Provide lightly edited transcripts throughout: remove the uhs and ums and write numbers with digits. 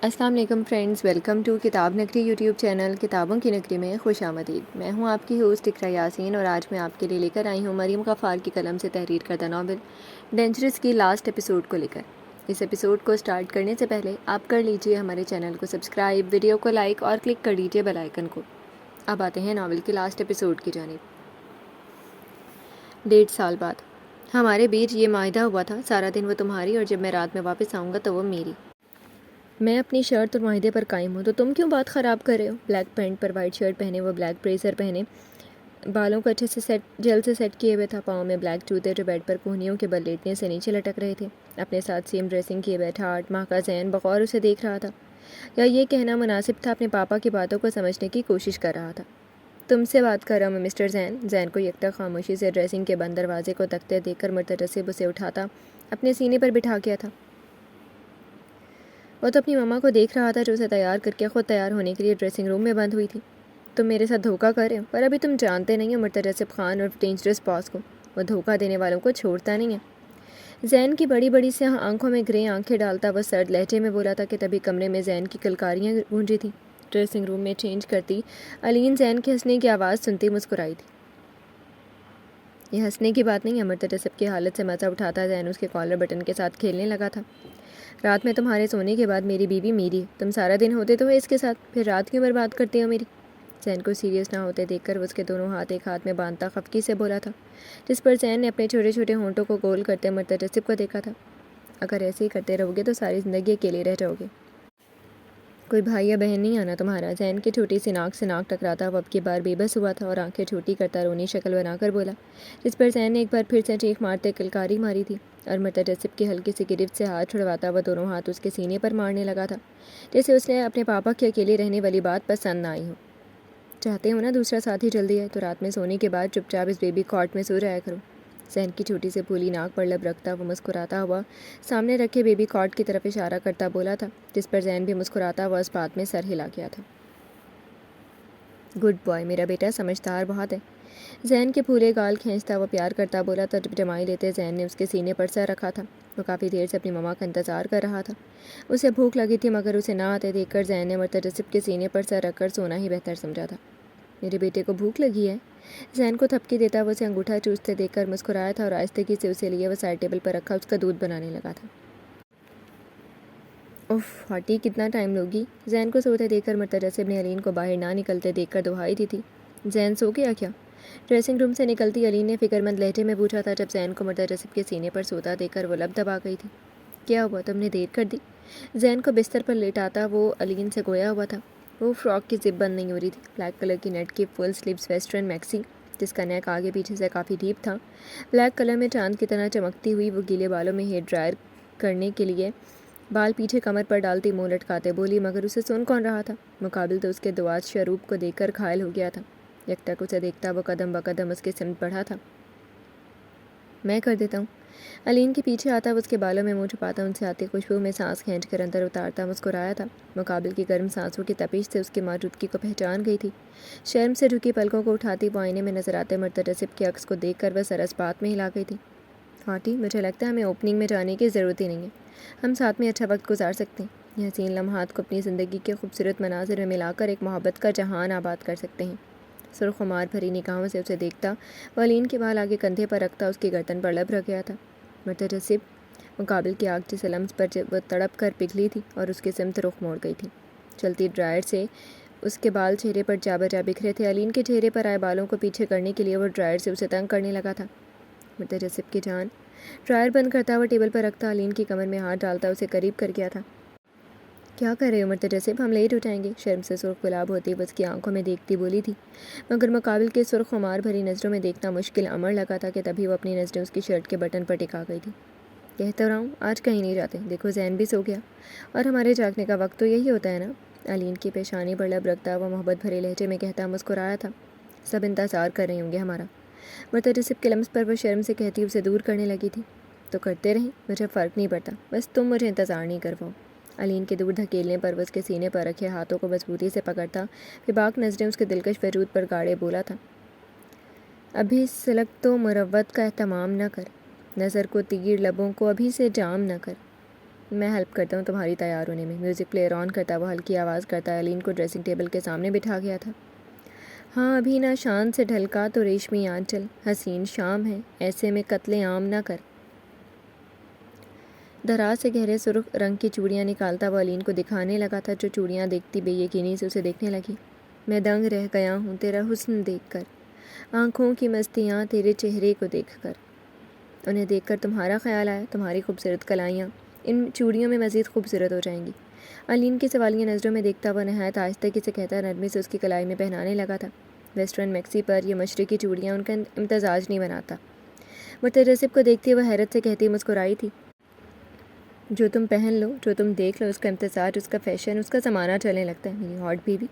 السلام علیکم friends, welcome to کتاب نگری یوٹیوب چینل کتابوں کی نگری میں خوش آمدید۔ میں ہوں آپ کی ہوسٹ اقرا یاسین اور آج میں آپ کے لیے لے کر آئی ہوں مریم غفار کی قلم سے تحریر کردہ ناول ڈینجرس کی لاسٹ ایپیسوڈ کو لے کر۔ اس ایپیسوڈ کو سٹارٹ کرنے سے پہلے آپ کر لیجئے ہمارے چینل کو سبسکرائب، ویڈیو کو لائک اور کلک کر لیجئے بیل آئیکن کو۔ اب آتے ہیں ناول کی لاسٹ ایپیسوڈ کی جانب۔ 1.5 سال بعد ہمارے بیچ یہ معاہدہ ہوا تھا، سارا دن وہ تمہاری اور جب میں رات میں واپس آؤں گا تو وہ میری۔ میں اپنی شرط اور معاہدے پر قائم ہوں، تو تم کیوں بات خراب کر رہے ہو؟ بلیک پینٹ پر وائٹ شرٹ پہنے، وہ بلیک بریزر پہنے، بالوں کو اچھے سے جیل سے سیٹ کیے ہوئے تھا، پاؤں میں بلیک جوتے جو بیڈ پر کوہنیوں کے بل لیٹنے سے نیچے لٹک رہے تھے۔ اپنے ساتھ سیم ڈریسنگ کیے بیٹھا 8 ماہ کا زین بغور اسے دیکھ رہا تھا، یا یہ کہنا مناسب تھا اپنے پاپا کی باتوں کو سمجھنے کی کوشش کر رہا تھا۔ تم سے بات کر رہا ہوں مسٹر زین۔ زین کو یکتا خاموشی سے ڈریسنگ کے بند دروازے کو تکتے دیکھ کر متجسب اسے اٹھاتا اپنے سینے پر بٹھا گیا تھا۔ وہ تو اپنی ماما کو دیکھ رہا تھا جو اسے تیار کر کے خود تیار ہونے کے لیے ڈریسنگ روم میں بند ہوئی تھی۔ تم میرے ساتھ دھوکہ کر رہے ہو، پر ابھی تم جانتے نہیں ہو متجسب خان اور ڈینجرس باس کو۔ وہ دھوکہ دینے والوں کو چھوڑتا نہیں ہے۔ زین کی بڑی بڑی سیاہ آنکھوں میں گرے آنکھیں ڈالتا وہ سرد لہجے میں بولا تھا کہ تبھی کمرے میں زین کی کلکاریاں گونجی تھیں۔ ڈریسنگ روم میں چینج کرتی علین زین کے ہنسنے کی آواز سنتی مسکرائی تھی۔ یہ ہنسنے کی بات نہیں ہے، متجسب کی حالت سے مزہ اٹھاتا زین اس کے کالر بٹن کے ساتھ کھیلنے لگا تھا۔ رات میں تمہارے سونے کے بعد میری بیوی میری ہے، تم سارا دن ہوتے تو ہو اس کے ساتھ، پھر رات کیوں برباد کرتے ہو میری؟ زین کو سیریس نہ ہوتے دیکھ کر وہ اس کے دونوں ہاتھ ایک ہاتھ میں باندھتا خفگی سے بولا تھا، جس پر زین نے اپنے چھوٹے چھوٹے ہونٹوں کو گول کرتے متجسب کو دیکھا تھا۔ اگر ایسے ہی کرتے رہو گے تو ساری زندگی اکیلے رہ جاؤ گے۔ کوئی بھائی یا بہن نہیں آنا تمہارا؟ زین کی چھوٹی سی ناک سے ناک ٹکراتا وہ اب کی بار بے بس ہوا تھا اور آنکھیں چھوٹی کرتا رونی شکل بنا کر بولا، جس پر زین نے ایک بار پھر سے چیخ مارتے کلکاری ماری تھی اور متجسب کی ہلکی سی گرفت سے ہاتھ چھڑواتا وہ دونوں ہاتھ اس کے سینے پر مارنے لگا تھا، جیسے اس نے اپنے پاپا کی اکیلے رہنے والی بات پسند نہ آئی ہو۔ چاہتے ہو نا دوسرا ساتھی جلدی ہے تو رات میں سونے کے بعد چپ چاپ اس بیبی کاٹ میں سو جایا کرو۔ زین کی چھوٹی سے پھولی ناک پر لب رکھتا وہ مسکراتا ہوا سامنے رکھے بیبی کاٹ کی طرف اشارہ کرتا بولا تھا، جس پر زین بھی مسکراتا ہوا اس بات میں سر ہلا گیا تھا۔ گڈ بوائے، میرا بیٹا سمجھدار بہت ہے۔ زین کے پھولے گال کھینچتا وہ پیار کرتا بولا تھا جب جمائی لیتے زین نے اس کے سینے پر سر رکھا تھا۔ وہ کافی دیر سے اپنی ماما کا انتظار کر رہا تھا۔ اسے بھوک لگی تھی مگر اسے نہ آتے دیکھ کر زین نے متجسب کے سینے پر سر رکھ کر سونا ہی بہتر سمجھا تھا۔ میرے بیٹے کو بھوک لگی ہے؟ زین کو تھپکی دیتا وہ اسے انگوٹھا چوستے دیکھ کر مسکرایا تھا اور آہستگی سے اسے لیے وہ سائڈ ٹیبل پر رکھا اس کا دودھ بنانے لگا تھا۔ اف ہاٹی، کتنا ٹائم لوگی؟ زین کو سوتے دیکھ کر متجسب نے علین کو باہر نہ نکلتے دیکھ کر دہائی دی تھی، زین سو گیا کیا؟ ڈریسنگ روم سے نکلتی علین نے فکر مند لہجے میں پوچھا تھا جب زین کو متجسب کے سینے پر سوتا دیکھ کر وہ لب دبا گئی تھی۔ کیا ہوا، تم نے دیر کر دی؟ زین کو بستر پر لیٹاتا وہ علین سے گویا ہوا تھا۔ وہ فراک کی زپ بند نہیں ہو رہی تھی، بلیک کلر کی نیٹ کی فل سلیوز ویسٹرن میکسی جس کا نیک آگے پیچھے سے کافی ڈیپ تھا، بلیک کلر میں چاند کی طرح چمکتی ہوئی وہ گیلے بالوں میں ہیئر ڈرائر کرنے کے لیے بال پیچھے کمر پر ڈالتی منہ لٹکاتے بولی، مگر اسے سن کون رہا تھا؟ مقابل تو اس کے دواز شروپ کو دیکھ کر گھائل ہو گیا تھا۔ یکتک اسے دیکھتا وہ قدم بقدم اس کے سمت بڑھا تھا۔ میں کر دیتا ہوں۔ علین کے پیچھے آتا وہ اس کے بالوں میں منہ چھپاتا ان سے آتی خوشبو میں سانس کھینچ کر اندر اتارتا مسکرایا تھا۔ مقابل کی گرم سانسوں کی تپش سے اس کی موجودگی کو پہچان گئی تھی۔ شرم سے جھکی پلکوں کو اٹھاتی وہ آئینے میں نظر آتے متجسب کے عکس کو دیکھ کر وہ سر اس بات میں ہلا گئی تھی، ہاٹی مجھے لگتا ہے ہمیں اوپننگ میں جانے کی ضرورت ہی نہیں ہے، ہم ساتھ میں اچھا وقت گزار سکتے ہیں، یہ حسین لمحات کو اپنی زندگی کے خوبصورت مناظر میں ملا کر ایک محبت کا جہان آباد کر سکتے ہیں۔ سرخ خمار بھری نگاہوں سے اسے دیکھتا وہ علین کے بال آگے کندھے پر رکھتا اس کی گردن پر لب رکھ گیا تھا۔ متجسب مقابل کی آگ جس لمس پر وہ تڑپ کر پگھلی تھی اور اس کے سمت رخ موڑ گئی تھی۔ چلتی ڈرائر سے اس کے بال چہرے پر جا بجا بکھرے تھے۔ علین کے چہرے پر آئے بالوں کو پیچھے کرنے کے لیے وہ ڈرائر سے اسے تنگ کرنے لگا تھا۔ متجسب کی جان، ڈرائر بند کرتا وہ ٹیبل پر رکھتا علین کی کمر میں ہاتھ ڈالتا اسے قریب کر گیا تھا۔ کیا کر رہے ہو متجسب، ہم لیٹ ہو جائیں گے؟ شرم سے سرخ گلاب ہوتی وہ اس کی آنکھوں میں دیکھتی بولی تھی، مگر مقابل کے سرخ خمار بھری نظروں میں دیکھنا مشکل امر لگا تھا کہ تبھی وہ اپنی نظریں اس کی شرٹ کے بٹن پر ٹکا گئی تھی۔ کہتا رہا ہوں آج کہیں نہیں جاتے، دیکھو زین بھی سو گیا اور ہمارے جاگنے کا وقت تو یہی ہوتا ہے نا؟ علین کی پیشانی پر لب رکھتا وہ محبت بھرے لہجے میں کہتا مسکرایا تھا، سب انتظار کر رہے ہوں گے ہمارا۔ متجسب کے لمس پر وہ شرم سے کہتی اسے دور کرنے لگی تھی، تو کرتے رہیں، مجھے فرق نہیں پڑتا، بس تم مجھے انتظار نہیں کرواؤ۔ علین کے دور دھکیلنے پر وہ اس کے سینے پر رکھے ہاتھوں کو مضبوطی سے پکڑتا پھر باک نظریں اس کے دلکش وجود پر گاڑے بولا تھا، ابھی سلک تو مروت کا اہتمام نہ کر، نظر کو تیر لبوں کو ابھی سے جام نہ کر۔ میں ہیلپ کرتا ہوں تمہاری تیار ہونے میں۔ میوزک پلیئر آن کرتا وہ ہلکی آواز کرتا علین کو ڈریسنگ ٹیبل کے سامنے بٹھا گیا تھا۔ ہاں ابھی نہ شان سے ڈھلکا تو ریشمی آنچل، حسین شام ہے، ایسے میں قتل عام نہ کر۔ دراز سے گہرے سرخ رنگ کی چوڑیاں نکالتا وہ علین کو دکھانے لگا تھا، جو چوڑیاں دیکھتی بے یقینی سے اسے دیکھنے لگی۔ میں دنگ رہ گیا ہوں تیرا حسن دیکھ کر، آنکھوں کی مستیاں تیرے چہرے کو دیکھ کر۔ انہیں دیکھ کر تمہارا خیال آیا، تمہاری خوبصورت کلائیاں ان چوڑیوں میں مزید خوبصورت ہو جائیں گی۔ علین کی سوالیہ نظروں میں دیکھتا وہ نہایت آہستگی سے کہتا نرمی سے اس کی کلائی میں پہنانے لگا تھا۔ ویسٹرن میکسی پر یہ مشرقی چوڑیاں ان کا امتزاج نہیں بناتا۔ متجسب کو دیکھتی وہ حیرت سے کہتی مسکرائی تھی، جو تم پہن لو، جو تم دیکھ لو، اس کا امتزاج، اس کا فیشن، اس کا زمانہ چلنے لگتا ہے میری ہاٹ بیوی۔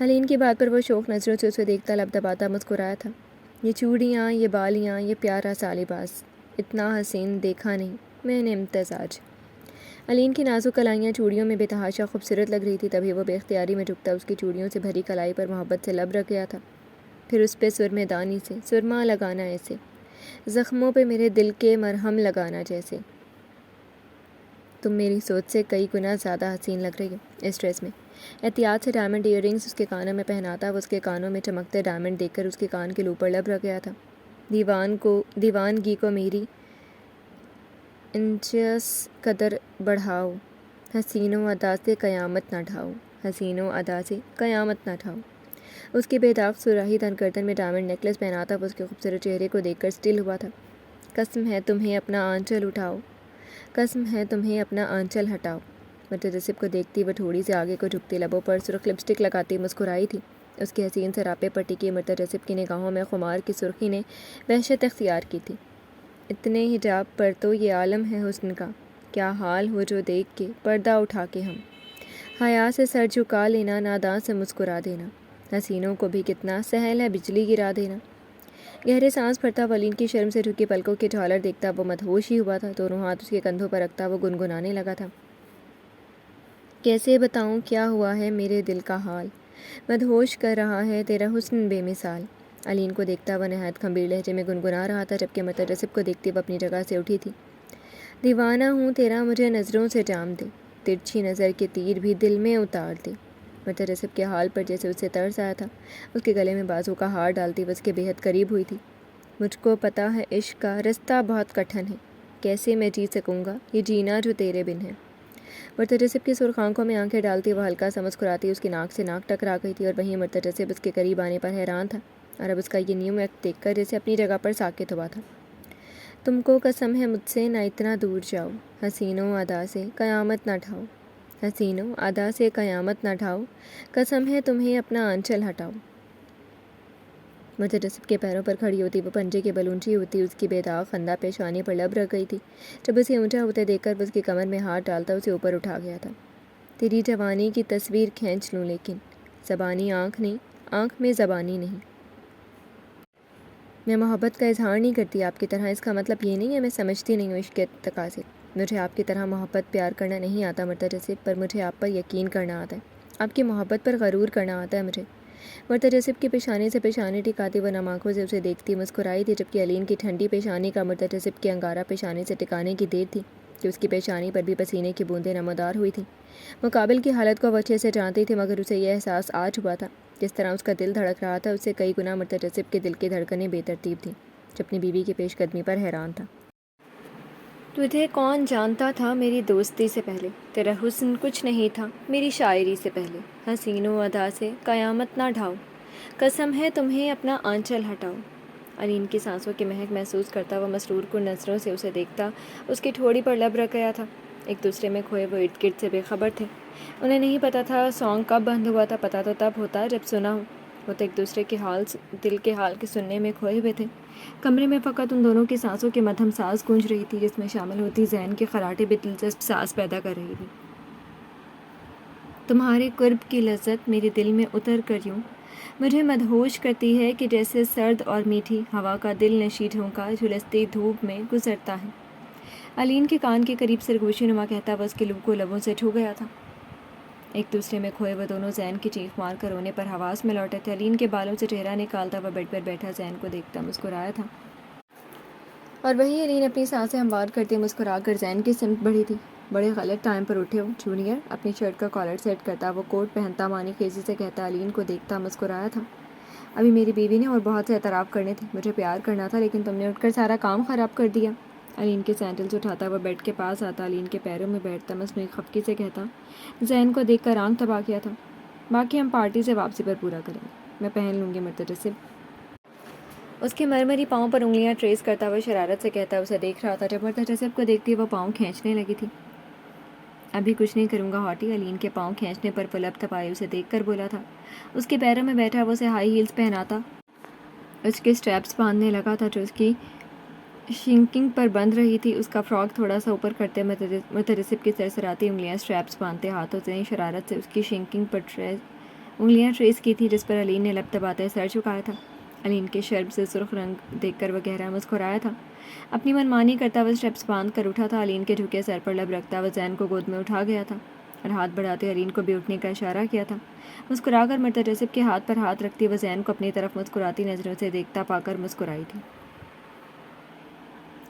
علین کی بات پر وہ شوق نظروں سے اسے دیکھتا لب دباتا مسکرایا تھا۔ یہ چوڑیاں، یہ بالیاں، یہ پیارا سا لباس، اتنا حسین دیکھا نہیں میں نے امتزاج۔ علین کی نازک کلائیاں چوڑیوں میں بے تحاشا خوبصورت لگ رہی تھی، تبھی وہ بے اختیاری میں جھکتا اس کی چوڑیوں سے بھری کلائی پر محبت سے لب رکھ گیا تھا، پھر اس پہ سرمے دانی سے سرما لگانا ایسے، زخموں پہ میرے دل کے مرہم لگانا جیسے۔ تم میری سوچ سے کئی گنا زیادہ حسین لگ رہی ہو اس ڈریس میں۔ احتیاط سے ڈائمنڈ ایئر رنگز اس کے کانوں میں پہناتا وہ اس کے کانوں میں چمکتے ڈائمنڈ دیکھ کر اس کے کان کے اوپر لب رکھ گیا تھا۔ دیوانگی کو میری انچس قدر بڑھاؤ، حسینوں ادا سے قیامت نہ ڈھاؤ، حسینوں ادا سے قیامت نہ ڈھاؤ۔ اس کی بے داغ سراہی تن گردن میں ڈائمنڈ نیکلس پہناتا وہ اس کے خوبصورت چہرے کو دیکھ کر اسٹل ہوا تھا۔ قسم ہے تمہیں اپنا آنچل اٹھاؤ، قسم ہے تمہیں اپنا آنچل ہٹاؤ۔ متجسب کو دیکھتی وہ تھوڑی سی آگے کو جھکتی، لبوں پر سرخ لپسٹک لگاتی مسکرائی تھی۔ اس کے حسین سراپے پر ٹکی متجسب کی نگاہوں میں خمار کی سرخی نے وحشت اختیار کی تھی۔ اتنے حجاب پر تو یہ عالم ہے حسن کا، کیا حال ہو جو دیکھ کے پردہ اٹھا کے ہم، حیا سے سر جھکا لینا، ناداں سے مسکرا دینا، حسینوں کو بھی کتنا سہل ہے بجلی گرا دینا۔ گہرے سانس بھرتا وہ علین کی شرم سے جھکی پلکوں کی جھالر دیکھتا وہ مدہوش ہی ہوا تھا، دونوں ہاتھ اس کے کندھوں پر رکھتا وہ گنگنانے لگا تھا، کیسے بتاؤں کیا ہوا ہے میرے دل کا حال، مدہوش کر رہا ہے تیرا حسن بے مثال۔ علین کو دیکھتا وہ نہایت گھمبیر لہجے میں گنگنا رہا تھا، جبکہ متجسب کو دیکھتی وہ اپنی جگہ سے اٹھی تھی۔ دیوانہ ہوں تیرا مجھے نظروں سے جام دے، ترچھی نظر کے تیر بھی دل میں اتار دے۔ متجسب کے حال پر جیسے اسے ترس آیا تھا، اس کے گلے میں بازو کا ہار ڈالتی وہ اس کے بےحد قریب ہوئی تھی۔ مجھ کو پتہ ہے عشق کا رستہ بہت کٹھن ہے، کیسے میں جی سکوں گا یہ جینا جو تیرے بن ہے۔ متجسب کی سرخ آنکھوں میں آنکھیں ڈالتی وہ ہلکا سا مسکراتی اس کی ناک سے ناک ٹکرا گئی تھی، اور وہیں متجسب اس کے قریب آنے پر حیران تھا، اور اب اس کا یہ نیو ایکٹ دیکھ کر جیسے اپنی جگہ پر ساکت ہوا تھا۔ تم کو قسم ہے مجھ سے نہ اتنا دور جاؤ، حسینوں ادا سے قیامت نہ ڈھاؤ، حسینوں ادا سے قیامت نہ ڈھاؤ، قسم ہے تمہیں اپنا آنچل ہٹاؤ۔ متجسب کے پیروں پر کھڑی ہوتی وہ پنجے کے بل اونچی ہوتی اس کی بے داغ خندہ پیشانی پر لب رکھ گئی تھی۔ جب اسے اونچا ہوتے دیکھ کر وہ اس کی کمر میں ہاتھ ڈالتا اسے اوپر اٹھا گیا تھا۔ تیری جوانی کی تصویر کھینچ لوں لیکن زبانی آنکھ نہیں، آنکھ میں زبانی نہیں۔ میں محبت کا اظہار نہیں کرتی آپ کی طرح، اس کا مطلب یہ نہیں ہے میں سمجھتی نہیں ہوں عشق کے تقاضے۔ مجھے آپ کی طرح محبت پیار کرنا نہیں آتا متجسب، پر مجھے آپ پر یقین کرنا آتا ہے، آپ کی محبت پر غرور کرنا آتا ہے مجھے۔ متجسب کی پیشانی سے پیشانی ٹکاتی وہ نم آنکھوں سے اسے دیکھتی مسکرائی تھی، جبکہ علین کی ٹھنڈی پیشانی کا متجسب کی انگارہ پیشانی سے ٹکانے کی دیر تھی کہ اس کی پیشانی پر بھی پسینے کی بوندیں نمودار ہوئی تھیں۔ مقابل کی حالت کو وہ اچھے سے جانتی تھی، مگر اسے یہ احساس آج ہوا تھا جس طرح اس کا دل دھڑک رہا تھا اس سے کئی گنا متجسب کے دل کی دھڑکنیں بے ترتیب تھیں، جو اپنی بیوی کی پیش قدمی پر حیران تھا۔ تجھے کون جانتا تھا میری دوستی سے پہلے، تیرا حسن کچھ نہیں تھا میری شاعری سے پہلے، حسینوں ادا سے قیامت نہ ڈھاؤ، قسم ہے تمہیں اپنا آنچل ہٹاؤ۔ علین کی سانسوں کی مہک محسوس کرتا وہ مسرور کن نظروں سے اسے دیکھتا اس کی ٹھوڑی پر لب رکھ گیا تھا۔ ایک دوسرے میں کھوئے وہ ارد گرد سے بے خبر تھے، انہیں نہیں پتہ تھا سانگ کب بند ہوا تھا، پتہ تو تب ہوتا جب سنا ہو۔ وہ تو ایک دوسرے کے حال دل کے حال کے سننے میں کھوئے ہوئے تھے۔ کمرے میں فقط ان دونوں کی سانسوں کی مدھم ساز گونج رہی تھی، جس میں شامل ہوتی ذہن کے خراٹے بھی دلچسپ ساز پیدا کر رہی تھی۔ تمہارے قرب کی لذت میرے دل میں اتر کر یوں مجھے مدہوش کرتی ہے کہ جیسے سرد اور میٹھی ہوا کا دل نشیں جھونکا جھلستی دھوپ میں گزرتا ہے۔ علین کے کان کے قریب سرگوشی نما کہتا وہ اس کے لب کو لبوں سے چھو گیا تھا۔ ایک دوسرے میں کھوئے وہ دونوں زین کی چیخ مار کر رونے پر حواس میں لوٹے تھے۔ علین کے بالوں سے چہرہ نکالتا وہ بیڈ پر بیٹھا زین کو دیکھتا مسکرایا تھا، اور وہی علین اپنی سانسیں ہموار کرتی مسکرا کر زین کی سمت بڑھی تھی۔ بڑے غلط ٹائم پر اٹھے ہو جونیئر، اپنی شرٹ کا کالر سیٹ کرتا وہ کوٹ پہنتا مانی خیزی سے کہتا علین کو دیکھتا مسکرایا تھا۔ ابھی میری بیوی نے اور بہت سے اعتراف کرنے تھے، مجھے پیار کرنا تھا لیکن تم نے اٹھ کر سارا کام خراب کر دیا۔ علین کے سینڈلز اٹھاتا وہ بیڈ کے پاس آتا، علین کے پیروں میں بیٹھتا مصنوعی خفگی سے کہتا زین کو دیکھ کر آنکھ دبا کیا تھا، باقی ہم پارٹی سے واپسی پر پورا کریں گے، میں پہن لوں گی مرتجسب۔ اس کے مرمری پاؤں پر انگلیاں ٹریس کرتا وہ شرارت سے کہتا اسے دیکھ رہا تھا جب مرتجسب کو دیکھتی وہ پاؤں کھینچنے لگی تھی۔ ابھی کچھ نہیں کروں گا ہاٹی، علین کے پاؤں کھینچنے پر وہ لب تپائے اسے دیکھ کر بولا تھا۔ اس کے پیروں میں بیٹھا وہ اسے ہائی ہیلز پہناتا، اس کے سٹریپس باندھنے لگا تھا جو اس کی شنکنگ پر بند رہی تھی، اس کا فراک تھوڑا سا اوپر کرتے مرتجسب کی سرسراتی انگلیاں سٹریپس باندھتے ہاتھوں سے شرارت سے اس کی شنکنگ پر انگلیاں ٹریس کی تھی جس پر علین نے لب دباتے سر چکایا تھا۔ علین کے شرم سے سرخ رنگ دیکھ کر وہ گہرا مسکرایا تھا، اپنی من مانی کرتا وہ سٹریپس باندھ کر اٹھا تھا، علین کے جھکے سر پر لب رکھتا وہ زین کو گود میں اٹھا گیا تھا اور ہاتھ بڑھاتے علین کو بھی اٹھنے کا اشارہ کیا تھا۔ مسکرا کر مرتجسب کے ہاتھ پر ہاتھ رکھتی وہ زین کو اپنی طرف مسکراتی نظروں سے دیکھتا پا کر مسکرائی تھی۔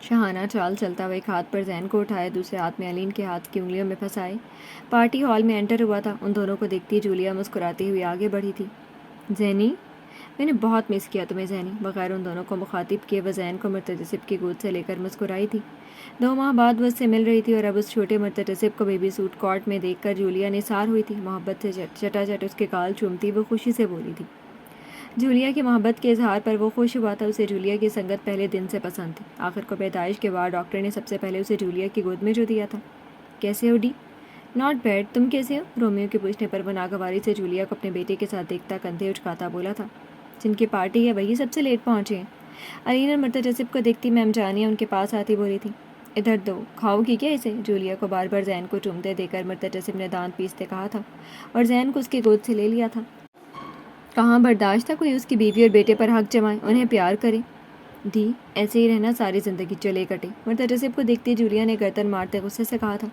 شاہانہ چال چلتا وہ ایک ہاتھ پر زین کو اٹھائے، دوسرے ہاتھ میں علین کے ہاتھ کی انگلیوں میں پھنسائے پارٹی ہال میں انٹر ہوا تھا۔ ان دونوں کو دیکھتی جولیا مسکراتی ہوئی آگے بڑھی تھی۔ زینی، میں نے بہت مس کیا تمہیں زینی، بغیر ان دونوں کو مخاطب کیے وہ زین کو مرتجسب کی گود سے لے کر مسکرائی تھی۔ 2 ماہ بعد وہ اس سے مل رہی تھی اور اب اس چھوٹے مرتجسب کو بیبی سوٹ کاٹ میں دیکھ کر جولیا نثار ہوئی تھی۔ محبت سے چٹا چٹ اس کے گال چومتی وہ خوشی سے بولی تھی۔ جولیا کی محبت کے اظہار پر وہ خوش ہوا تھا، اسے جولیا کی سنگت پہلے دن سے پسند تھی۔ آخر کو پیدائش کے بعد ڈاکٹر نے سب سے پہلے اسے جولیا کی گود میں جو دیا تھا۔ کیسے ہو ڈی؟ ناٹ بیڈ، تم کیسے ہو؟ رومیو کے پوچھنے پر وہ ناگواری سے جولیا کو اپنے بیٹے کے ساتھ دیکھتا کندھے اچکاتا بولا تھا۔ جن کی پارٹی ہے وہی سب سے لیٹ پہنچے ہیں۔ علین اور مرتجسب کو دیکھتی میم جانیہ ان کے پاس آتی بولی تھی، ادھر دو، کھاؤ گی کیا اسے؟ جولیا کو بار بار زین کو چومتے دے کر مرتجسب نے دانت پیستے کہا تھا اور زین کو اس کی گود سے لے لیا تھا۔ کہاں برداشت تھا کوئی اس کی بیوی اور بیٹے پر حق جمائے، انہیں پیار کرے۔ دی ایسے ہی رہنا ساری زندگی چلے کٹے، مرتجسب کو دیکھتی جولیا نے گردن مارتے غصے سے کہا تھا۔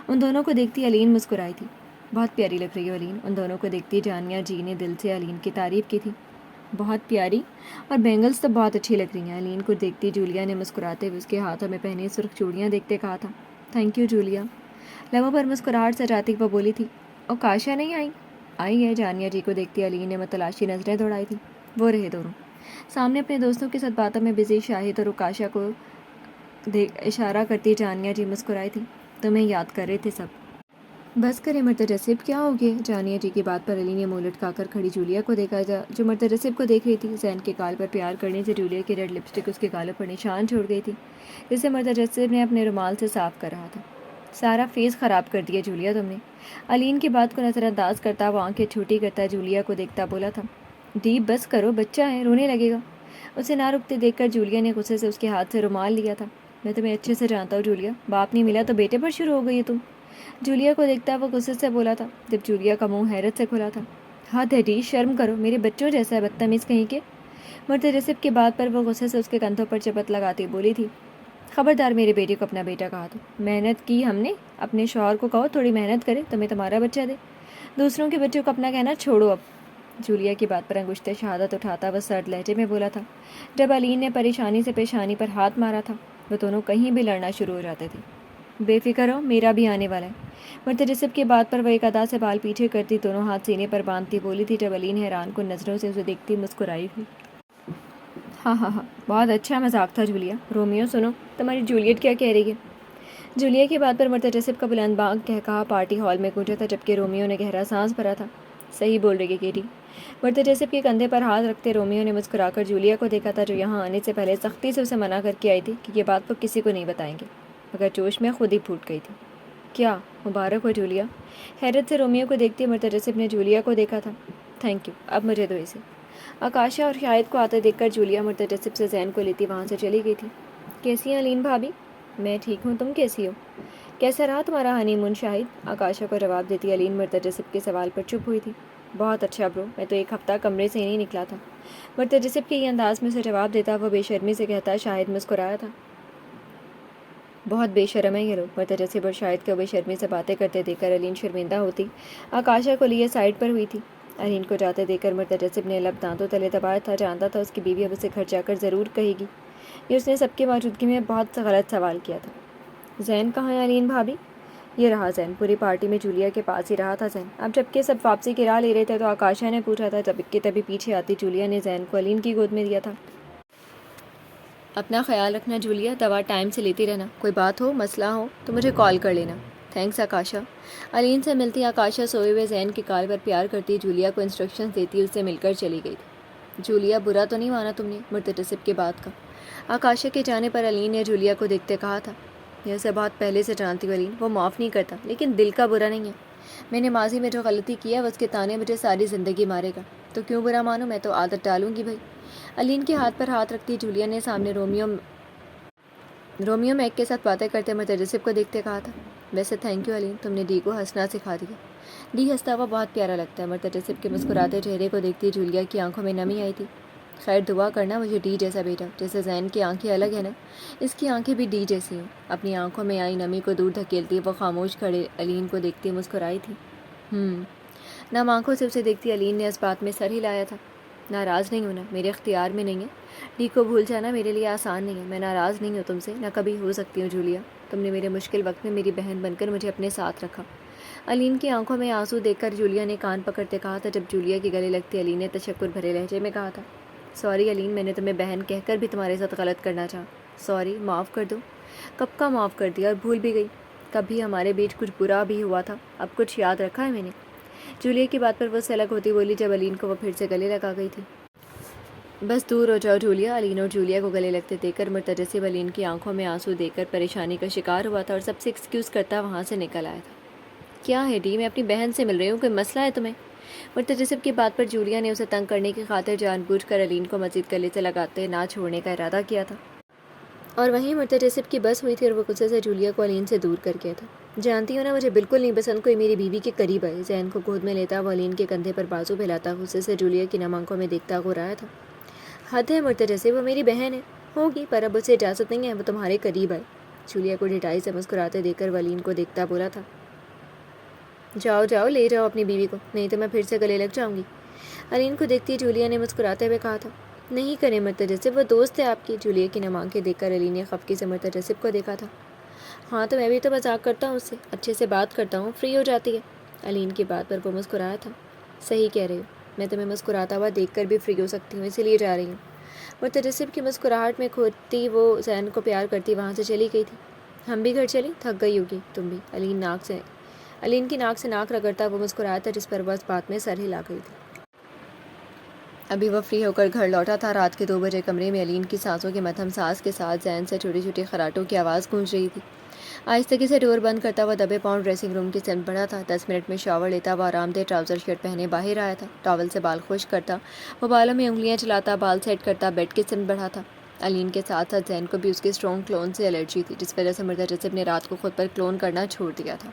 ان دونوں کو دیکھتی علین مسکرائی تھی۔ بہت پیاری لگ رہی ہو علین، ان دونوں کو دیکھتی جانیہ جی نے دل سے علین کی تعریف کی تھی۔ بہت پیاری، اور بینگلز تو بہت اچھی لگ رہی ہیں۔ علین کو دیکھتی جولیا نے مسکراتے ہوئے اس کے ہاتھوں میں پہنی سرخ چوڑیاں دیکھتے کہا تھا، تھینک یو جولیا۔ لبوں پر مسکراہٹ سجاتی وہ بولی تھی، اور کاشا نہیں آئی؟ آئی ہے۔ جانیہ جی کو دیکھتی علین نے متلاشی نظریں دوڑائی تھی۔ وہ رہے دونوں سامنے اپنے دوستوں کے ساتھ باتوں میں بزی، شاہد اور اکاشا کو اشارہ کرتی جانیہ جی مسکرائی تھی، تمہیں یاد کر رہے تھے سب۔ بس کرے مرتجسب، کیا ہو گیا؟ جانیہ جی کی بات پر علین نے منہ لٹکا کر کھڑی جولیا کو دیکھا جو مرتجسب کو دیکھ رہی تھی۔ زین کے گال پر پیار کرنے سے جولیا کی ریڈ لپسٹک اس کے گالوں پر نشان چھوڑ گئی تھی جسے مرتجسب نے اپنے رومال سے صاف کر رہا تھا۔ سارا فیس خراب کر دیا جولیا تم نے۔ علین کی بات کو نظر انداز کرتا وہ آنکھیں چھوٹی کرتا جولیا کو دیکھتا بولا تھا، دی بس کرو، بچہ ہے، رونے لگے گا۔ اسے نہ رکتے دیکھ کر جولیا نے غصے سے اس کے ہاتھ سے رومال لیا تھا۔ میں تمہیں اچھے سے جانتا ہوں جولیا، باپ نہیں ملا تو بیٹے پر شروع ہو گئی ہے تم۔ جولیا کو دیکھتا وہ غصے سے بولا تھا جب جولیا کا منہ حیرت سے کھلا تھا۔ حد ہے ڈی، شرم کرو، میرے بچوں جیسا ہے، بدتمیز کہیں کے۔ مرتجسب کی بات پر وہ غصے سے اس کے کندھوں پر چپت لگاتی بولی تھی، خبردار میرے بیٹے کو اپنا بیٹا کہا تو۔ محنت کی ہم نے، اپنے شوہر کو کہو تھوڑی محنت کرے، تمہیں تمہارا بچہ دے، دوسروں کے بچوں کو اپنا کہنا چھوڑو اب۔ جولیا کی بات پر انگشت شہادت اٹھاتا وہ سرد لہجے میں بولا تھا۔ جب علین نے پریشانی سے پیشانی پر ہاتھ مارا تھا وہ دونوں کہیں بھی لڑنا شروع ہو جاتے تھے۔ بے فکر ہو، میرا بھی آنے والا ہے۔ مرتجسب کی بات پر وہ ایک ادا سے بال پیچھے کرتی دونوں ہاتھ سینے پر باندھتی بولی تھی جب علین حیران کن نظروں سے اسے دیکھتی مسکرائی ہوئی۔ ہاں ہاں ہاں، بہت اچھا مذاق تھا جولیا۔ رومیو سنو، تمہاری جولیٹ کیا کہہ رہی ہے؟ جولیا کی بات پر مرتجسب کا بلند بانگ کہا پارٹی ہال میں گونجا تھا جبکہ رومیو نے گہرا سانس بھرا تھا۔ صحیح بول رہی ہے کیٹی۔ مرتجسب کے کندھے پر ہاتھ رکھتے رومیو نے مسکرا کر جولیا کو دیکھا تھا جو یہاں آنے سے پہلے سختی سے اسے منع کر کے آئی تھی کہ یہ بات وہ کسی کو نہیں بتائیں گے، مگر جوش میں خود ہی پھوٹ گئی تھی۔ کیا مبارک ہو جولیا؟ حیرت سے رومیو کو دیکھتے مرتجسب نے جولیا کو دیکھا تھا۔ تھینک یو، اب مجھے دو اسے۔ آکاشا اور شاہد کو آتے دیکھ کر جولیا مرتجسب سے زین کو لیتی وہاں سے چلی گئی تھی۔ کیسی ہیں علین بھابھی؟ میں ٹھیک ہوں، تم کیسی ہو؟ کیسا رہا تمہارا ہنی مون شاہد؟ آکاشا کو جواب دیتی علین مرتجسب کے سوال پر چپ ہوئی تھی۔ بہت اچھا برو، میں تو ایک ہفتہ کمرے سے ہی نہیں نکلا تھا۔ مرتجسب کے یہ انداز میں اسے جواب دیتا وہ بے شرمی سے کہتا شاہد مسکرایا تھا۔ بہت بے شرم ہے یہ لوگ۔ مرتجسب اور شاہد کو بے شرمی سے باتیں کرتے دیکھ کر علین شرمندہ ہوتی آکاشا کو لیے سائڈ پر ہوئی تھی۔ علین کو جاتے دیکھ کر مرتجسب نے لب دانتوں تلے دبایا تھا، جانتا تھا اس کی بیوی اب اسے گھر جا کر ضرور کہے گی یہ اس نے سب کی موجودگی میں بہت غلط سوال کیا تھا۔ زین کہاں ہے علین بھابھی؟ یہ رہا زین، پوری پارٹی میں جولیا کے پاس ہی رہا تھا زین۔ اب جب کہ سب واپسی کی راہ لے رہے تھے تو آکاشا نے پوچھا تھا، تبھی پیچھے آتی جولیا نے زین کو علین کی گود میں دیا تھا۔ اپنا خیال رکھنا جولیا، دوا ٹائم سے لیتی رہنا، کوئی بات ہو مسئلہ ہو تو مجھے کال کر لینا۔ تھینکس آکاشا۔ علین سے ملتی آکاشا سوئے ہوئے زین کی کال پر پیار کرتی جولیا کو انسٹرکشنز دیتی اس سے مل کر چلی گئی تھی۔ جولیا، برا تو نہیں مانا تم نے مرتجب کی بات کا؟ آکاشا کے جانے پر علین نے جولیا کو دیکھتے کہا تھا۔ یہ اسے بہت پہلے سے جانتی ہوں علین، وہ معاف نہیں کرتا، لیکن دل کا برا نہیں ہے۔ میں نے ماضی میں جو غلطی کی ہے اس کے تانے مجھے ساری زندگی مارے گا، تو کیوں برا مانوں، میں تو عادت ڈالوں گی بھائی۔ علین کے ہاتھ پر ہاتھ رکھتی جولیا نے سامنے رومیو میگ کے ساتھ باتیں کرتے مرتجب کو دیکھتے کہا تھا۔ ویسے تھینک یو علین، تم نے ڈی کو ہنسنا سکھا دیا۔ ڈی ہنستا ہوا بہت پیارا لگتا ہے۔ مرتجب کے مسکراتے چہرے کو دیکھتی جولیا کی آنکھوں میں نمی آئی تھی۔ خیر دعا کرنا مجھے ڈی جیسا بیٹا، جیسے زین کی آنکھیں الگ ہیں نا، اس کی آنکھیں بھی ڈی جیسی ہیں۔ اپنی آنکھوں میں آئی نمی کو دور دھکیلتی وہ خاموش کھڑے علین کو دیکھتی مسکرائی تھی۔ نم آنکھوں سے اسے دیکھتی علین نے اس بات میں سر ہلایا تھا۔ ناراض نہیں ہونا، میرے اختیار میں نہیں ہے۔ ڈی کو بھول جانا میرے لیے آسان نہیں ہے۔ میں ناراض نہیں ہوں تم سے، نہ کبھی ہو سکتی ہوں جولیا۔ تم نے میرے مشکل وقت میں میری بہن بن کر مجھے اپنے ساتھ رکھا۔ علین کی آنکھوں میں آنسو دیکھ کر جولیا نے کان پکڑتے کہا تھا۔ جب جولیا کے گلے لگتی علین نے تشکر بھرے لہجے میں کہا تھا، سوری علین، میں نے تمہیں بہن کہہ کر بھی تمہارے ساتھ غلط کرنا چاہا۔ سوری، معاف کر دو۔ کب کا معاف کر دیا اور بھول بھی گئی۔ کبھی ہمارے بیچ کچھ برا بھی ہوا تھا، اب کچھ یاد رکھا ہے میں نے؟ جولیا کی بات پر وہ سے الگ ہوتی بولی جب علین کو وہ پھر سے گلے لگا گئی تھی۔ بس دور ہو جاؤ جولیا۔ علین اور جولیا کو گلے لگتے دیکھ کر مرتجب علین کی آنکھوں میں آنسو دیکھ کر پریشانی کا شکار ہوا تھا اور سب سے ایکسکیوز کرتا وہاں سے نکل آیا تھا۔ کیا ہے ڈی، میں اپنی بہن سے مل رہی ہوں، کوئی مسئلہ ہے تمہیں؟ مرتجب کی بات پر جولیا نے اسے تنگ کرنے کی خاطر جان بوجھ کر علین کو مزید گلے سے لگاتے نہ چھوڑنے کا ارادہ کیا تھا، اور وہیں مرتجب کی بس ہوئی تھی اور وہ غصے سے جولیا کو علین سے دور کر گیا تھا۔ جانتی ہو نا، مجھے بالکل نہیں پسند کوئی میری بیوی کے قریب آئے۔ زین کو گود میں لیتا وہ علین کے کندھے پر بازو پھیلاتا غصے سے جولیا کی نم آنکھوں میں دیکھتا گرایا تھا۔ حد ہے مرتجب، وہ میری بہن ہے، ہوگی، پر اب اسے اجازت نہیں ہے وہ تمہارے قریب آئے۔ جولیا کو ڈٹائی سے مسکراتے دیکھ کر وہ علین کو دیکھتا بولا تھا، جاؤ جاؤ لے جاؤ اپنی بیوی کو، نہیں تو میں پھر سے گلے لگ جاؤں گی۔ علین کو دیکھتی جولیا نے مسکراتے ہوئے کہا تھا، نہیں کریں مرتجب، وہ دوست ہے آپ کی۔ جولیا کی نم آنکھیں دیکھ کر علین نے خفگی سے مرتجب کو دیکھا تھا۔ ہاں تو میں بھی تو مذاق کرتا ہوں، اس سے اچھے سے بات کرتا ہوں، فری ہو جاتی ہے۔ علین کی بات پر وہ مسکرایا تھا۔ صحیح کہہ رہی ہو، میں تمہیں مسکراتا ہوا دیکھ کر بھی فری ہو سکتی ہوں، اسی لیے جا رہی ہوں۔ مرتجب کی مسکراہٹ میں کھوتی وہ زین کو پیار کرتی وہاں سے چلی گئی تھی۔ ہم بھی گھر چلیں، تھک گئی ہوگی تم بھی۔ علین کی ناک سے ناک رگڑتا وہ مسکرایا تھا، جس پر وہ اس بات میں سر ہلا گئی تھی۔ ابھی وہ فری ہو کر گھر لوٹا تھا۔ رات کے 2 بجے کمرے میں علین کی سانسوں کے مدھم ساز کے ساتھ زین سے چھوٹی چھوٹی خراٹوں کی آواز گونج رہی تھی۔ آہستگی سے ڈور بند کرتا ہوا دبے پاؤں ڈریسنگ روم کی سمت بڑھا تھا۔ 10 منٹ میں شاور لیتا وہ آرام دہ ٹراؤزر شرٹ پہنے باہر آیا تھا۔ ٹاول سے بال خشک کرتا وہ بالوں میں انگلیاں چلاتا بال سیٹ کرتا بیڈ کی سمت بڑھا تھا۔ علین کے ساتھ ساتھ زین کو بھی اس کے اسٹرانگ کلون سے الرجی تھی، جس وجہ سے مرتجب نے رات کو خود پر کلون کرنا چھوڑ دیا تھا۔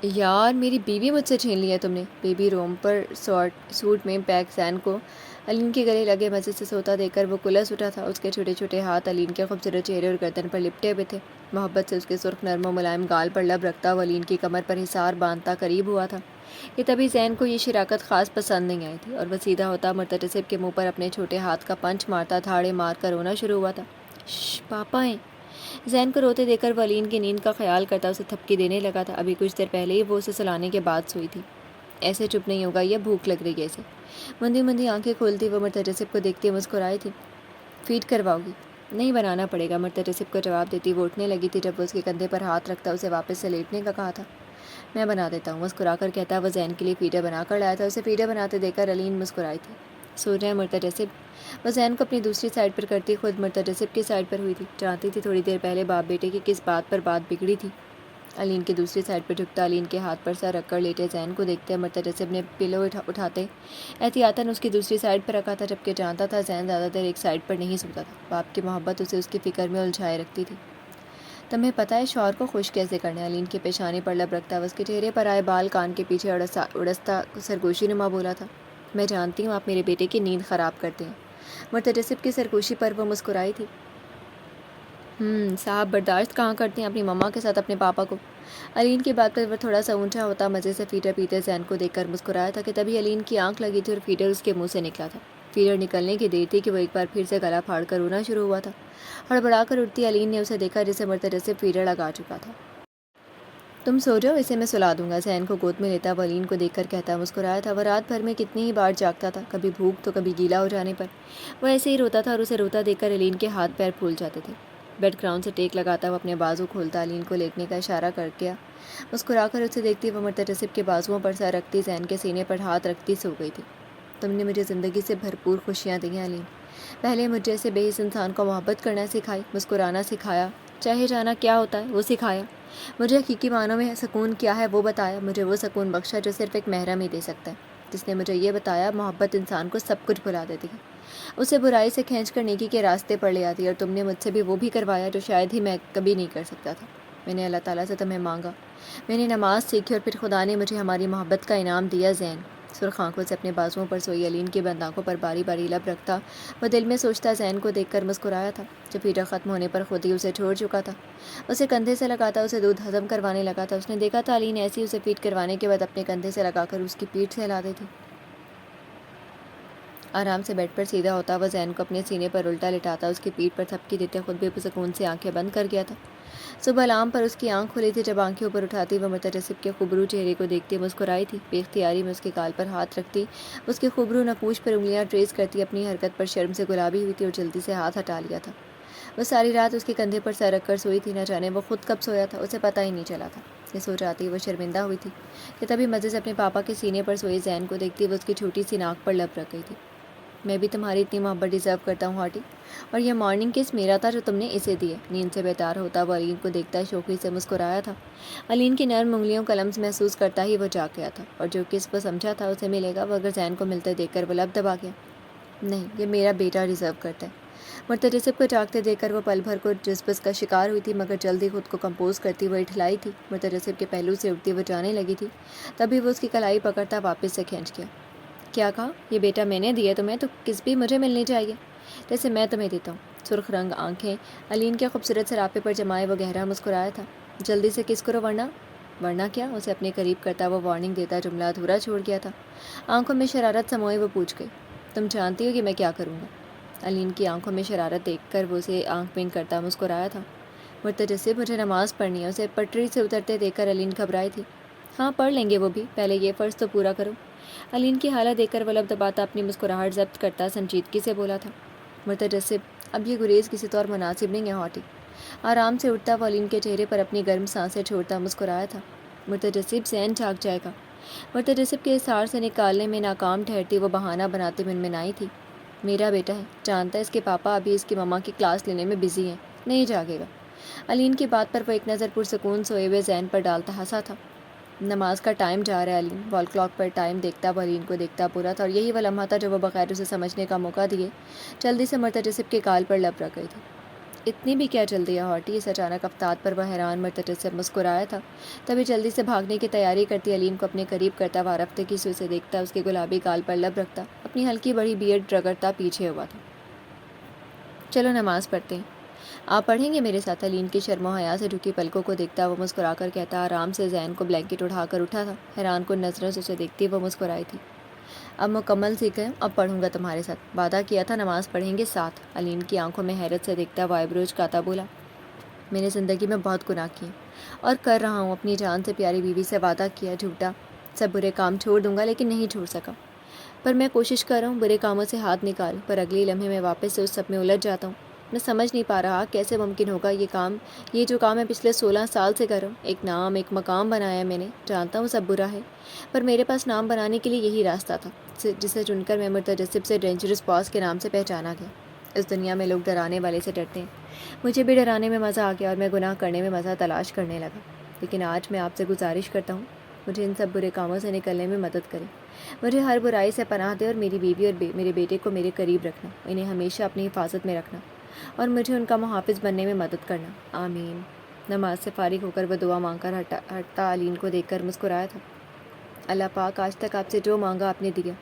یار، میری بیوی مجھ سے چھین لی ہے تم نے۔ بیبی روم پر سوٹ میں پیک زین کو علین کے گلے لگے مزے سے سوتا دیکھ کر وہ کلس اٹھا تھا۔ اس کے چھوٹے چھوٹے ہاتھ علین کے خوبصورت چہرے اور گردن پر لپٹے ہوئے تھے۔ محبت سے اس کے سرخ نرم و ملائم گال پر لب رکھتا وہ علین کی کمر پر حصار باندھتا قریب ہوا تھا کہ تبھی زین کو یہ شراکت خاص پسند نہیں آئی تھی اور وہ سیدھا ہوتا مرتجب کے منہ پر اپنے چھوٹے ہاتھ کا پنچ مارتا دھاڑے مار کر رونا شروع ہوا تھا۔ شش، پاپا ہیں۔ زین کو روتے دیکھ کر وہ علین کی نیند کا خیال کرتا اسے تھپکی دینے لگا تھا۔ ابھی کچھ دیر پہلے ہی وہ اسے سلانے کے بعد سوئی تھی۔ ایسے چپ نہیں ہوگا، یہ بھوک لگ رہی ہے اسے۔ مندی مندی آنکھیں کھولتی وہ مرتجب کو دیکھتی مسکرائی تھی۔ فیڈ کرواؤ گی؟ نہیں، بنانا پڑے گا، مرتجب کو جواب دیتی وہ اٹھنے لگی تھی جب وہ اس کے کندھے پر ہاتھ رکھتا اسے واپس سے لیٹنے کا کہا تھا۔ میں بنا دیتا ہوں، مسکرا کر کہتا وہ زین کے لیے فیڈر بنا کر لایا تھا۔ اسے فیڈر بناتے دیکھ کر علین مسکرائی تھی۔ سو جائیں مرتجب، وہ زین کو اپنی دوسری سائڈ پر کرتی خود مرتجب کی سائڈ پر ہوئی تھی۔ جانتی تھی تھوڑی دیر پہلے باپ بیٹے کی کس بات پر بات بگڑی تھی۔ علین کی دوسری سائڈ پر جھکتا علین کے ہاتھ پر سر رکھ کر لیٹے زین کو دیکھتے مرتجب نے پلو اٹھاتے احتیاطاً اس کی دوسری سائڈ پر رکھا تھا، جبکہ جانتا تھا زین زیادہ دیر ایک سائڈ پر نہیں سوتا تھا۔ باپ کی محبت اسے اس کی فکر میں الجھائے رکھتی تھی۔ تمہیں پتہ ہے شوہر کو خوش کیسے کرنا ہے؟ علین کی پیشانی پر لب رکھتا وہ اس کے چہرے پر آئے بال کان کے پیچھے اڑستا سرگوشی نما بولا تھا۔ میں جانتی ہوں آپ میرے بیٹے کی نیند خراب کرتے ہیں۔ مرتجب کی سرگوشی پر وہ مسکرائی تھی۔ صاحب برداشت کہاں کرتے ہیں اپنی مما کے ساتھ اپنے پاپا کو؟ علین کی بات پر وہ تھوڑا سا اونچا ہوتا مزے سے فیڈر پیتے زین کو دیکھ کر مسکرایا تھا کہ تبھی علین کی آنکھ لگی تھی اور فیڈر اس کے منہ سے نکلا تھا۔ فیڈر نکلنے کی دیر تھی کہ وہ ایک بار پھر سے گلا پھاڑ کر رونا شروع ہوا تھا۔ ہڑبڑا کر اٹھتی علین نے اسے دیکھا جسے مرتجب فیڈر لگا چکا تھا۔ تم سو جاؤ، اسے میں سلا دوں گا، زین کو گود میں لیتا وہ علین کو دیکھ کر کہتا مسکرایا تھا۔ وہ رات بھر میں کتنی ہی بار جاگتا تھا، کبھی بھوک تو کبھی گیلا ہو جانے پر وہ ایسے ہی روتا تھا، اور اسے روتا دیکھ کر علین کے ہاتھ پیر پھول جاتے تھے۔ بیڈ گراؤنڈ سے ٹیک لگاتا وہ اپنے بازو کھولتا، علین کو لیٹنے کا اشارہ کر گیا۔ مسکرا کر اسے دیکھتی وہ مرتجسب کے بازوؤں پر سر رکھتی زین کے سینے پر ہاتھ رکھتی سو گئی تھی۔ تم نے مجھے زندگی سے بھرپور خوشیاں دی ہیں علین، پہلے مجھ جیسے بے حس انسان کو محبت کرنا سکھائی، مسکرانا سکھایا، چاہے جانا کیا ہوتا ہے وہ سکھایا، مجھے حقیقی معنوں میں سکون کیا ہے وہ بتایا، مجھے وہ سکون بخشا جو صرف ایک محرم ہی دے سکتا ہے، جس نے مجھے یہ بتایا محبت انسان کو سب کچھ بھلا دیتی ہے، اسے برائی سے کھینچ کر نیکی کے راستے پر لے آتی ہے، اور تم نے مجھ سے بھی وہ بھی کروایا جو شاید ہی میں کبھی نہیں کر سکتا تھا۔ میں نے اللہ تعالیٰ سے تمہیں مانگا، میں نے نماز سیکھی، اور پھر خدا نے مجھے ہماری محبت کا انعام دیا۔ زین سرخ آنکھوں سے اپنے بازوؤں پر سوئی علین کی بند آنکھوں پر باری باری لب رکھتا وہ دل میں سوچتا زین کو دیکھ کر مسکرایا تھا جو پیٹا ختم ہونے پر خود ہی اسے چھوڑ چکا تھا۔ اسے کندھے سے لگاتا اسے دودھ ہضم کروانے لگا تھا۔ اس نے دیکھا تھا علین ایسی اسے فیڈ کروانے کے بعد اپنے کندھے سے لگا کر اس کی پیٹھ سے ہلا دیتی۔ آرام سے بیڈ پر سیدھا ہوتا وہ زین کو اپنے سینے پر الٹا لٹاتا، اس کی پیٹھ پر تھپکی دیتے خود بھی پرسکون سے آنکھیں بند کر گیا تھا۔ صبح الارم پر اس کی آنکھ کھلی تھی، جب آنکھیں اوپر اٹھاتی وہ مرتجسب کے خوبرو چہرے کو دیکھتی مسکرائی تھی، بے اختیاری میں اس کے گال پر ہاتھ رکھتی، اس کے خوبرو نقوش پر انگلیاں ٹریس کرتی، اپنی حرکت پر شرم سے گلابی ہوئی تھی اور جلدی سے ہاتھ ہٹا لیا تھا۔ وہ ساری رات اس کے کندھے پر سر رکھ کر سوئی تھی، نہ جانے وہ خود کب سویا تھا، اسے پتہ ہی نہیں چلا تھا کہ سو جاتی وہ شرمندہ ہوئی تھی کہ تبھی مزے سے اپنے پاپا کے سینے پر سوئی زین کو دیکھتی وہ اس کی چھوٹی سی ناک پر لب رکھ گئی تھی۔ میں بھی تمہاری اتنی محبت ڈیزرو کرتا ہوں ہاٹی، اور یہ مارننگ کس میرا تھا جو تم نے اسے دی ہے۔ نیند سے بیدار ہوتا وہ علین کو دیکھتا شوخی سے مسکرایا تھا۔ علین کی نرم انگلیوں کا لمس محسوس کرتا ہی وہ جاگ گیا تھا، اور جو کس وہ سمجھا تھا اسے ملے گا وہ اگر زین کو ملتے دیکھ کر وہ لب دبا گیا۔ نہیں، یہ میرا بیٹا ڈیزرو کرتا ہے۔ مرتجسب کو جاگتے دیکھ کر وہ پل بھر کو جذبس کا شکار ہوئی تھی، مگر جلدی خود کو کمپوز کرتی وہ اٹھلائی تھی۔ مرتجسب کے پہلو سے اٹھتی وہ جانے لگی تھی، تبھی وہ اس کی کلائی پکڑتا واپس سے کھینچ گیا۔ کیا کہا؟ یہ بیٹا میں نے دیا تمہیں، تو کس بھی مجھے ملنی چاہیے جیسے میں تمہیں دیتا ہوں۔ سرخ رنگ آنکھیں علین کے خوبصورت سراپے پر جمائے وہ گہرا مسکرایا تھا۔ جلدی سے کس کرو ورنہ کیا؟ اسے اپنے قریب کرتا وہ وارننگ دیتا جملہ ادھورا چھوڑ گیا تھا۔ آنکھوں میں شرارت سموئے وہ پوچھ گئی، تم جانتی ہو کہ میں کیا کروں گا؟ علین کی آنکھوں میں شرارت دیکھ کر وہ اسے آنکھ بند کرتا مسکرایا تھا۔ مرتجسب مجھے نماز پڑھنی ہے۔ اسے پٹری سے اترتے دیکھ کر علین گھبرائی تھی۔ ہاں پڑھ لیں گے وہ بھی، پہلے یہ فرض تو پورا کرو۔ علین کی حالت دیکھ کر وہ لب دباتا اپنی مسکراہٹ ضبط کرتا سنجیدگی سے بولا تھا، مرتجسب اب یہ گریز کسی طور مناسب نہیں ہے ہاٹی۔ آرام سے اٹھتا وہ علین کے چہرے پر اپنی گرم سانسیں چھوڑتا مسکرایا تھا۔ مرتجسب زین جاگ جائے گا۔ مرتجسب کے اصرار سے نکالنے میں ناکام ٹھہرتی وہ بہانہ بناتے منمنائی تھی، میرا بیٹا ہے، جانتا ہے اس کے پاپا ابھی اس کی ماما کی کلاس لینے میں بزی ہیں، نہیں جاگے گا۔ علین کی بات پر وہ ایک نظر پرسکون سوئے ہوئے زین پر ڈالتا ہنسا تھا۔ نماز کا ٹائم جا رہا ہے علین، وال کلاک پر ٹائم دیکھتا وہ علین کو دیکھتا پورا تھا، اور یہی وہ لمحہ تھا جو وہ بغیر اسے سمجھنے کا موقع دیے جلدی سے مرتجسب کے گال پر لب رکھ گئی تھی۔ اتنی بھی کیا جلدی ہے ہاٹی؟ اس اچانک افتاد پر وہ حیران مرتجسب مسکرایا تھا، تبھی جلدی سے بھاگنے کی تیاری کرتی علین کو اپنے قریب کرتا وہ رفتگی سے اسے دیکھتا، اس کے گلابی گال پر لب رکھتا، اپنی ہلکی بڑی بیئرڈ رگڑتا پیچھے ہوا تھا۔ چلو نماز پڑھتے ہیں، آپ پڑھیں گے میرے ساتھ؟ علین کی شرم و حیا سے جھکی پلکوں کو دیکھتا وہ مسکرا کر کہتا۔ آرام سے زین کو بلینکٹ اٹھا کر اٹھا تھا، حیران کن نظروں سے اسے دیکھتی وہ مسکرائی تھی۔ اب مکمل سیکھ گئے، اب پڑھوں گا تمہارے ساتھ، وعدہ کیا تھا نماز پڑھیں گے ساتھ۔ علین کی آنکھوں میں حیرت سے دیکھتا وہ آئیبروز کاتا بولا، میں نے زندگی میں بہت گناہ کیے اور کر رہا ہوں، اپنی جان سے پیاری بیوی سے وعدہ کیا جھوٹا، سب برے کام چھوڑ دوں گا لیکن نہیں چھوڑ سکا، پر میں کوشش کر رہا ہوں برے کاموں سے ہاتھ نکالوں، پر اگلی لمحے میں واپس سے اس سب میں الجھ جاتا ہوں۔ میں سمجھ نہیں پا رہا کیسے ممکن ہوگا یہ جو کام میں پچھلے 16 سال سے کر رہا ہوں۔ ایک نام، ایک مقام بنایا میں نے، جانتا ہوں سب برا ہے، پر میرے پاس نام بنانے کے لیے یہی راستہ تھا، جسے چن کر میں مرتجسب سے ڈینجرس باس کے نام سے پہچانا گیا۔ اس دنیا میں لوگ ڈرانے والے سے ڈرتے ہیں، مجھے بھی ڈرانے میں مزہ آ گیا اور میں گناہ کرنے میں مزہ تلاش کرنے لگا، لیکن آج میں آپ سے گزارش کرتا ہوں مجھے ان سب برے کاموں سے نکلنے میں مدد کریں، مجھے ہر برائی سے پناہ دے اور میری بیوی اور میرے بیٹے کو میرے قریب رکھنا، انہیں ہمیشہ اپنی حفاظت میں رکھنا اور مجھے ان کا محافظ بننے میں مدد کرنا، آمین۔ نماز سے فارغ ہو کر وہ دعا مانگ کر ہٹتا علین کو دیکھ کر مسکرایا تھا، اللہ پاک آج تک آپ سے جو مانگا آپ نے دیا،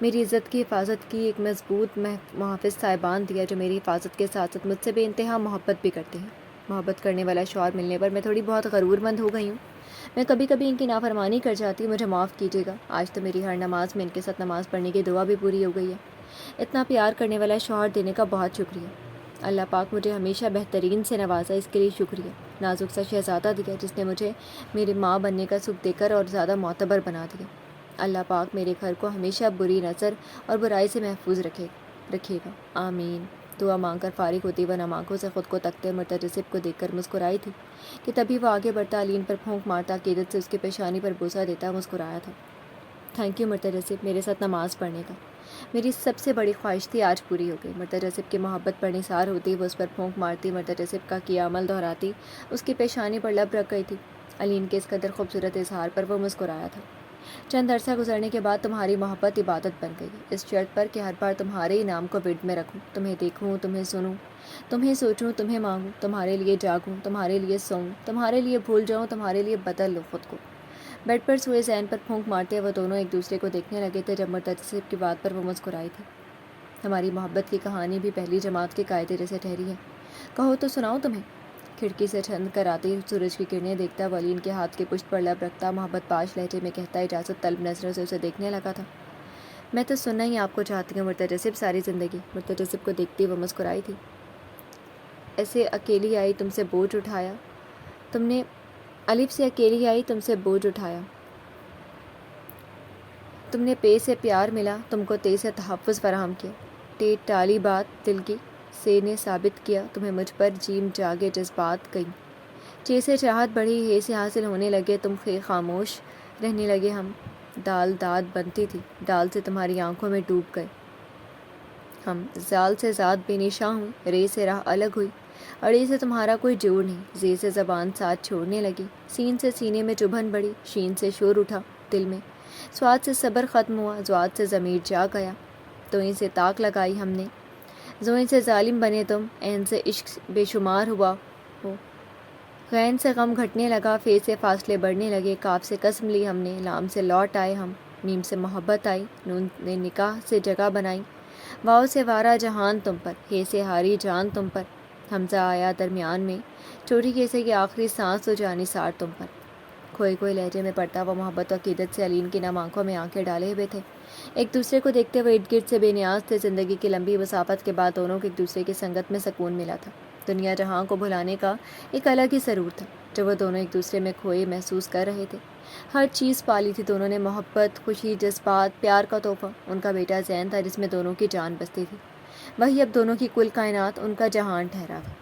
میری عزت کی حفاظت کی ایک مضبوط محافظ صاحبان دیا جو میری حفاظت کے ساتھ ساتھ مجھ سے بے انتہا محبت بھی کرتے ہیں۔ محبت کرنے والا شوہر ملنے پر میں تھوڑی بہت غرور مند ہو گئی ہوں، میں کبھی کبھی ان کی نافرمانی کر جاتی ہوں، مجھے معاف کیجیے گا۔ آج تو میری ہر نماز میں ان کے ساتھ نماز پڑھنے کی دعا بھی پوری ہو گئی ہے۔ اتنا پیار کرنے والا شوہر دینے کا بہت شکریہ۔ اللہ پاک مجھے ہمیشہ بہترین سے نوازا، اس کے لیے شکریہ۔ نازک سا شہزادہ دیا جس نے مجھے میری ماں بننے کا سکھ دے کر اور زیادہ معتبر بنا دیا۔ اللہ پاک میرے گھر کو ہمیشہ بری نظر اور برائی سے محفوظ رکھے گا، آمین۔ دعا مانگ کر فارغ ہوتی وہ نم آنکھوں سے خود کو تکتے مرتجسب کو دیکھ کر مسکرائی تھی کہ تبھی وہ آگے بڑھتا علین پر پھونک مارتا عقیدت سے اس کی پیشانی پر بوسہ دیتا مسکرایا تھا۔ تھینک یو مرتجسب، میرے ساتھ نماز پڑھنے کا۔ میری سب سے بڑی خواہش تھی آج پوری ہو گئی۔ مرتجسب کی محبت پر نثار ہوتی وہ اس پر پھونک مارتی، مرتجسب کا کیا عمل دہراتی، اس کی پیشانی پر لب رکھ گئی تھی۔ علین کے اس قدر خوبصورت اظہار پر وہ مسکرایا تھا۔ چند عرصہ گزرنے کے بعد تمہاری محبت عبادت بن گئی، اس شرط پر کہ ہر بار تمہارے انعام کو ورد میں رکھوں، تمہیں دیکھوں، تمہیں سنوں، تمہیں سوچوں، تمہیں مانگوں، تمہارے لیے جاگوں، تمہارے لیے سوؤں، تمہارے لیے بھول جاؤں، تمہارے لیے بدل لوں خود کو۔ بیڈ پر سوئے زین پر پھونک مارتے وہ دونوں ایک دوسرے کو دیکھنے لگے تھے جب مرتجسب کی بات پر وہ مسکرائی تھی۔ ہماری محبت کی کہانی بھی پہلی جماعت کے قاعدے جیسے ٹھہری ہے، کہو تو سناؤں تمہیں۔ کھڑکی سے چھن کر آتی سورج کی کرنیں دیکھتا وہ علین کے ہاتھ کے پشت پر لب رکھتا محبت پاش لہجے میں کہتا اجازت طلب نظروں سے اسے دیکھنے لگا تھا۔ میں تو سننا ہی آپ کو چاہتی ہوں مرتجسب، ساری زندگی۔ مرتجسب کو دیکھتی وہ مسکرائی تھی۔ ایسے اکیلی آئی تم سے بوجھ اٹھایا تم نے، الف سے اکیلی آئی تم سے بوجھ اٹھایا تم نے، پے سے پیار ملا تم کو، تے سے تحفظ فراہم کیا، ٹالی بات دل کی، سے نے ثابت کیا تمہیں مجھ پر، جیم جاگے جذبات گئیں، چے سے چاہت بڑھی، ہے سے حاصل ہونے لگے تم، خاموش رہنے لگے ہم، دال داد بنتی تھی، ڈال سے تمہاری آنکھوں میں ڈوب گئے ہم، زال سے ذات بے نشاں ہوئی، رے سے راہ الگ ہوئی، اڑے سے تمہارا کوئی جوڑ نہیں، زے سے زبان ساتھ چھوڑنے لگی، سین سے سینے میں چبھن بڑھی، شین سے شور اٹھا دل میں، سواد سے صبر ختم ہوا، زواد سے ضمیر جا گیا، توئیں سے طاق لگائی ہم نے، زوئیں سے ظالم بنے تم، عین سے عشق بے شمار ہوا ہو، غین سے غم گھٹنے لگا، فے سے فاصلے بڑھنے لگے، کاف سے قسم لی ہم نے، لام سے لوٹ آئے ہم، میم سے محبت آئی، نون نے نکاح سے جگہ بنائی، واؤ سے وارا جہان تم پر، ہے سے ہاری جان تم پر، حمزہ آیا درمیان میں، چوٹی کیسے کی آخری سانس تو جانی سار تم پر۔ کھوئے لہجے میں پڑتا وہ محبت و عقیدت سے علین کی نم آنکھوں میں آنکھیں ڈالے ہوئے تھے، ایک دوسرے کو دیکھتے ہوئے ارد گرد سے بے نیاز تھے۔ زندگی کی لمبی مسافت کے بعد دونوں کو ایک دوسرے کی سنگت میں سکون ملا تھا، دنیا جہاں کو بھلانے کا ایک الگ ہی سرور تھا جو وہ دونوں ایک دوسرے میں کھوئے محسوس کر رہے تھے۔ ہر چیز پالی تھی دونوں نے، محبت، خوشی، جذبات، پیار کا تحفہ، ان کا بیٹا زین تھا جس میں دونوں کی جان بستی تھی، وہی اب دونوں کی کل کائنات، ان کا جہان ٹھہرا تھا۔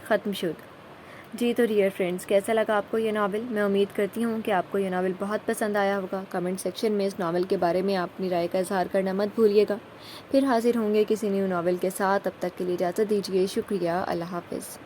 ختم شد۔ جی تو ڈیئر فرینڈز، کیسا لگا آپ کو یہ ناول؟ میں امید کرتی ہوں کہ آپ کو یہ ناول بہت پسند آیا ہوگا۔ کمنٹ سیکشن میں اس ناول کے بارے میں آپ اپنی رائے کا اظہار کرنا مت بھولیے گا۔ پھر حاضر ہوں گے کسی نیو ناول کے ساتھ، تب تک کے لیے اجازت دیجیے، شکریہ، اللہ حافظ۔